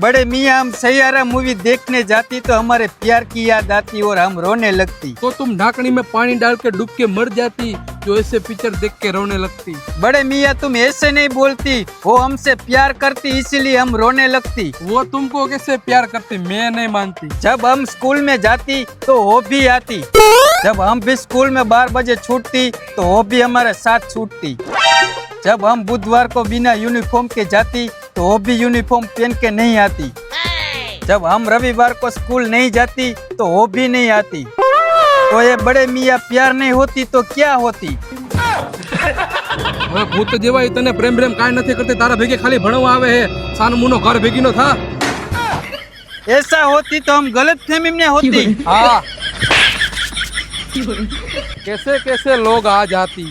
बड़े मियाँ हम सैयारा मूवी देखने जाती तो हमारे प्यार की याद आती और हम रोने लगती। तो तुम ढाकनी में पानी डाल के डूब के मर जाती जो ऐसे पिक्चर देख के रोने लगती। बड़े मियाँ तुम ऐसे नहीं बोलती, वो हमसे प्यार करती इसीलिए हम रोने लगती। वो तुमको कैसे प्यार करती मैं नहीं मानती। जब हम स्कूल में जाती तो वो भी आती, जब हम भी स्कूल में 12 बजे छूटती तो वो भी हमारे साथ छूटती। जब हम बुधवार को बिना यूनिफॉर्म के जाती तो वो भी यूनिफॉर्म पहन के नहीं आती। जब हम रविवार को स्कूल नहीं जाती तो वो भी नहीं आती। तो ये बड़े मियाँ प्यार नहीं होती तो क्या होती? હવે ભૂત જેવા તને પ્રેમ પ્રેમ કાંઈ નથી કરતી, તારા ભેગે ખાલી ભણવા આવે હે, સાનો મુનો ઘર ભેગી નો થા। ऐसा होती तो हम गलत फहमी में होती। हाँ कैसे कैसे लोग आ जाती।